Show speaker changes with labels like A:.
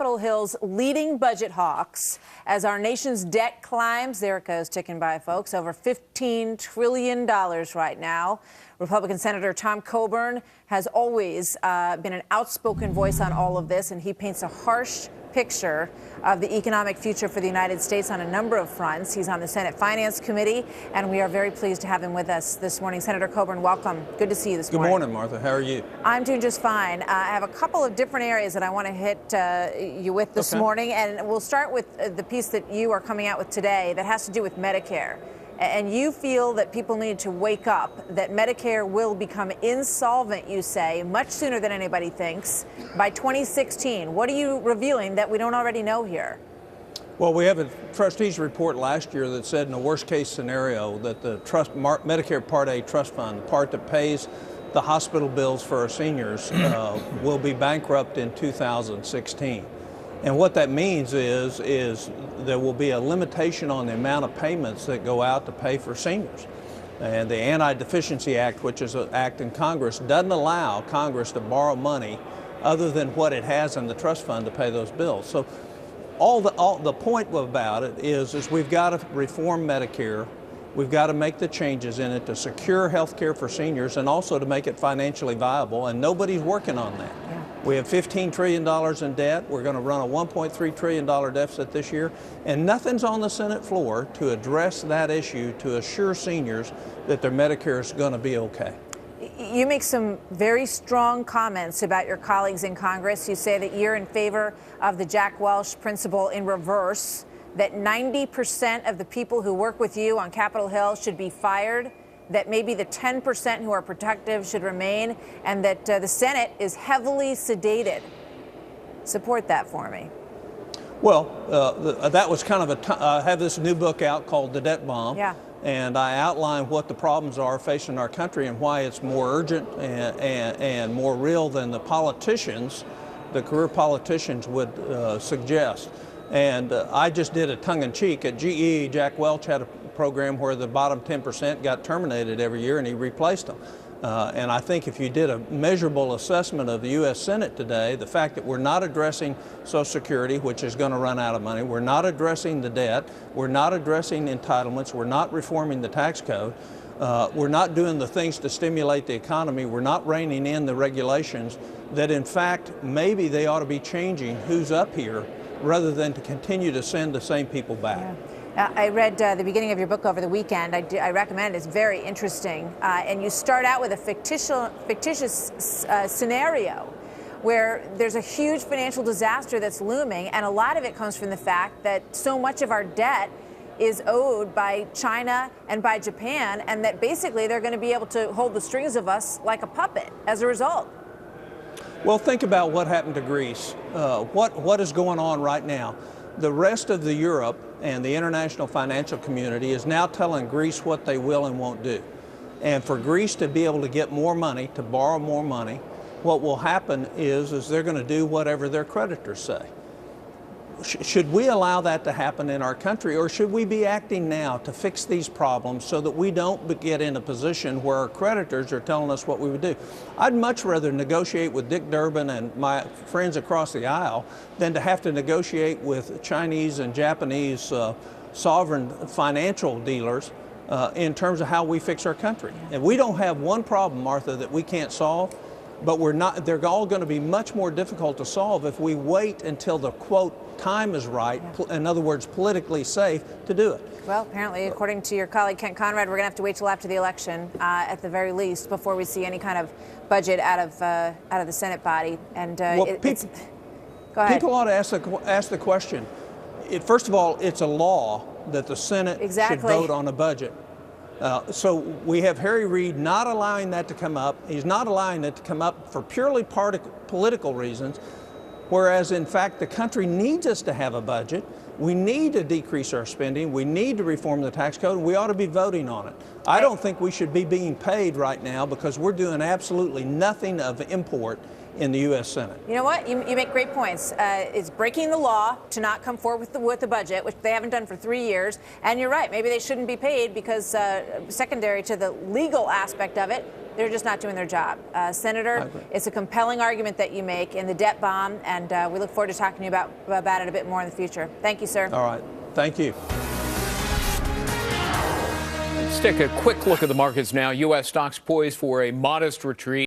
A: Capitol Hill's leading budget hawks as our nation's debt climbs. There it goes, ticking by, folks. Over $15 trillion right now. Republican Senator Tom Coburn has always been an outspoken voice on all of this, and he paints a harsh picture of the economic future for the United States on a number of fronts. He's on the Senate Finance Committee, and we are very pleased to have him with us this morning. Senator Coburn, welcome. Good to see you this morning.
B: Good morning, Martha. How are you?
A: I'm doing just fine. I have a couple of different areas that I want to hit you with this morning, and we'll start with the piece that you are coming out with today that has to do with Medicare. And you feel that people need to wake up, that Medicare will become insolvent, you say, much sooner than anybody thinks, by 2016. What are you revealing that we don't already know here?
B: Well, we have a trustees report last year that said in the worst case scenario that the Medicare Part A trust fund, the part that pays the hospital bills for our seniors, will be bankrupt in 2016. And what that means is there will be a limitation on the amount of payments that go out to pay for seniors. And the Anti-Deficiency Act, which is an act in Congress, doesn't allow Congress to borrow money other than what it has in the trust fund to pay those bills. So the point about it is we've got to reform Medicare. We've got to make the changes in it to secure health care for seniors and also to make it financially viable, and nobody's working on that. Yeah. We have $15 trillion in debt. We're going to run a $1.3 trillion deficit this year, and nothing's on the Senate floor to address that issue to assure seniors that their Medicare is going to be okay.
A: You make some very strong comments about your colleagues in Congress. You say that you're in favor of the Jack Welch principle in reverse, that 90% of the people who work with you on Capitol Hill should be fired, that maybe the 10% who are protective should remain, and that the Senate is heavily sedated. Support that for me.
B: Well, that was kind of I have this new book out called The Debt Bomb.
A: Yeah.
B: And I outline what the problems are facing our country and why it's more urgent and more real than the politicians, the career politicians would suggest. And I just did a tongue-in-cheek. At GE, Jack Welch had a program where the bottom 10% got terminated every year, and he replaced them. And I think if you did a measurable assessment of the U.S. Senate today, the fact that we're not addressing Social Security, which is going to run out of money, we're not addressing the debt, we're not addressing entitlements, we're not reforming the tax code, we're not doing the things to stimulate the economy, we're not reining in the regulations, that in fact maybe they ought to be changing who's up here rather than to continue to send the same people back.
A: Yeah. I read the beginning of your book over the weekend. I recommend it. It's very interesting. And you start out with a fictitious scenario where there's a huge financial disaster that's looming, and a lot of it comes from the fact that so much of our debt is owed by China and by Japan, and that basically they're going to be able to hold the strings of us like a puppet as a result.
B: Well, think about what happened to Greece. What is going on right now? The rest of the Europe and the international financial community is now telling Greece what they will and won't do. And for Greece to be able to get more money, to borrow more money, what will happen is they're going to do whatever their creditors say. Should we allow that to happen in our country, or should we be acting now to fix these problems so that we don't get in a position where our creditors are telling us what we would do? I'd much rather negotiate with Dick Durbin and my friends across the aisle than to have to negotiate with Chinese and Japanese sovereign financial dealers in terms of how we fix our country. And we don't have one problem, Martha, that we can't solve, but they're all going to be much more difficult to solve if we wait until the, quote, time is right, in other words, politically safe to do it.
A: Well, apparently, according to your colleague Kent Conrad, we're going to have to wait till after the election, at the very least, before we see any kind of budget out of the Senate body. And
B: well,
A: go ahead.
B: People ought to ask the question. First of all, it's a law that the Senate should vote on a budget. So we have Harry Reid not allowing that to come up. He's not allowing it to come up for purely political reasons, whereas in fact the country needs us to have a budget. We need to decrease our spending. We need to reform the tax code, and we ought to be voting on it. I don't think we should be being paid right now because we're doing absolutely nothing of import in the U.S. Senate.
A: You know what? You make great points. It's breaking the law to not come forward with the budget, which they haven't done for 3 years. And you're right. Maybe they shouldn't be paid because secondary to the legal aspect of it, They're just not doing their job. Senator, it's a compelling argument that you make in the debt bomb, and we look forward to talking to you about it a bit more in the future. Thank you, sir.
B: All right. Thank you.
C: Let's take a quick look at the markets now. U.S. stocks poised for a modest retreat.